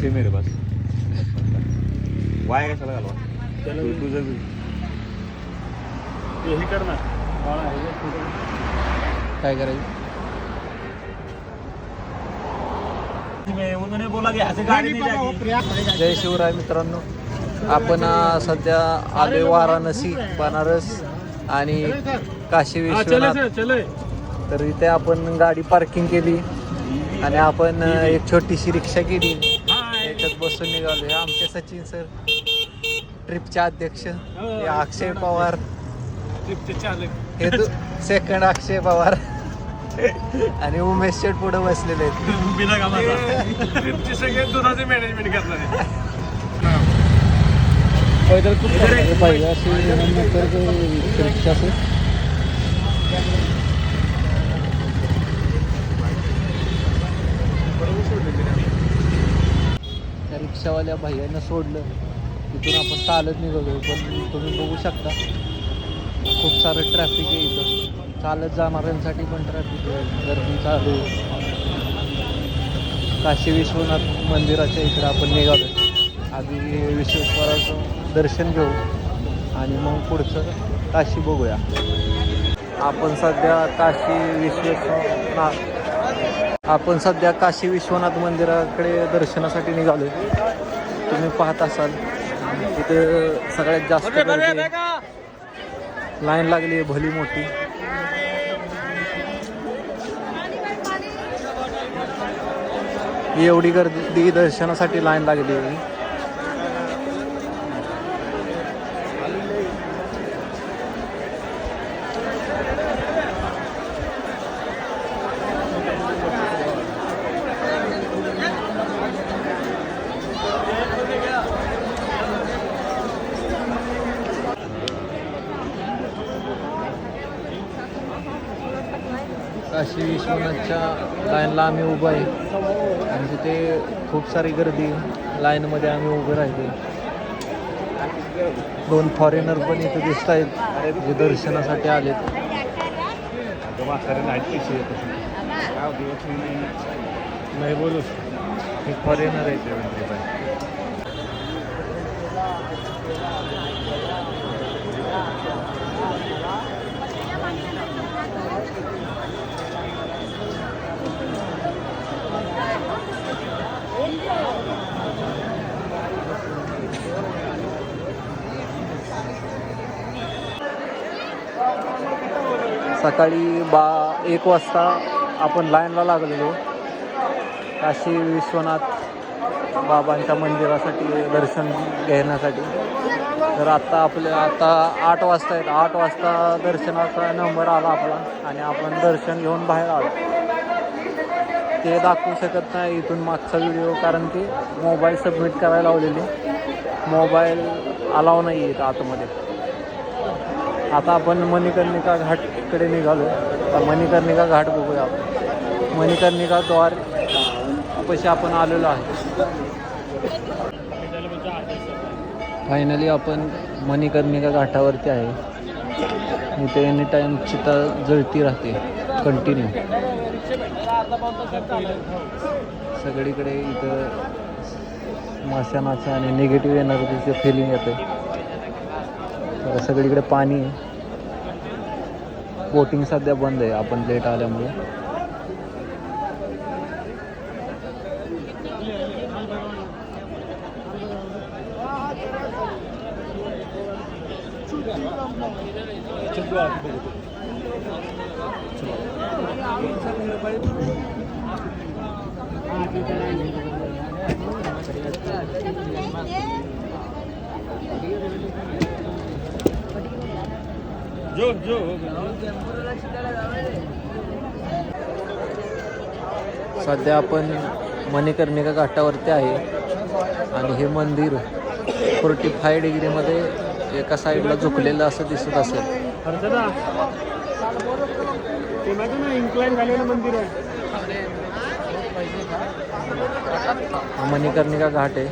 पैसे मेरे pass Y कशाला घालवा तुझं हे कर ना काय करायचं उन्होंने बोला की ऐसे गाड़ी नहीं जाएगी। जय शिवराय मित्रांनो, आपण सध्या आलोय वाराणसी, बनारस आणि काशी विश्वनाथ. चले तर इथे आपण गाडी पार्किंग केली आणि आपण एक छोटीशी रिक्षा केली, याच्यात बसून निघालो. हे आमचे सचिन सर, ट्रिपचे अध्यक्ष. हे अक्षय पवार, ट्रिपचे चालक. हे सेकंड अक्षय पवार आणि उमेश शेट पुढे बसलेले आहेत. बिना कामाचा ट्रिपचे सगळे दुधाचे मॅनेजमेंट करणारे. पाहिजे अशी रिक्षा असेल. त्या रिक्षावाल्या भाईयांना सोडलं, तिथून आपण चालत निघालो. पण तुम्ही बघू शकता खूप सारं ट्रॅफिक आहे इथं. चालत जाणाऱ्यांसाठी पण ट्रॅफिक आहे, गर्दी चालू आहे. काशी विश्वनाथ मंदिराच्या इकडे आपण निघालो. आधी विश्वेश्वराचं दर्शन घेऊ आणि मग पुढचं काशी बघूया. आपण सध्या काशी विश्वनाथ मंदिराकडे दर्शनासाठी निघालोय. तुम्ही पाहत असाल तिथे सगळ्यात जास्त गर्दी, लाईन लागली आहे भली मोठी. एवढी गर्दी दर्शनासाठी लाईन लागली आहे. काशी विश्वनाथच्या लाईनला आम्ही उभं आहे आणि तिथे खूप सारी गर्दी. लाईनमध्ये आम्ही उभे राहिले. 2 फॉरेनर पण इथे दिसत आहेत जे दर्शनासाठी आलेत. नाही बोलू, हे फॉरेनर आहेत. सकाळी 1 वाजता आपण लाईनला लागलेलो काशी विश्वनाथ बाबांच्या मंदिरासाठी दर्शन घेण्यासाठी. तर आता 8 वाजता आहेत. 8 वाजता दर्शनाचा नंबर आला आपला आणि आपण दर्शन घेऊन बाहेर आलो. ते दाखवू शकत नाही इथून मागचा व्हिडिओ, कारण की मोबाईल सबमिट करायला लावलेली. मोबाईल अलाव नाही आहे आतमध्ये. आता आपण मणिकर्णिका घाटकडे निघालो. तर मणिकर्णिका घाट बघूया आपण. मणिकर्णिका द्वार पशी आपण आलेलो आहे. फायनली आपण मणिकर्णिका घाटावरती आहे. इथे एनी टाईम चिता जळती राहते कंटिन्यू. सगळीकडे इथं माशानाचं आणि निगेटिव्ह एनर्जीचं फिलिंग येतं. सगळीकडे पाणी आहे. बोटिंग सध्या बंद आहे, आपण लेट आल्यामुळे. सध्या आपण मणिकर्णिका घाटावरती आहे आणि हे मंदिर 45 डिग्रीमध्ये एका साईडला झुकलेलं असं दिसत असेल. इन्क्लाइन झालेलं मंदिर आहे. हा मणिकर्णिका घाट आहे.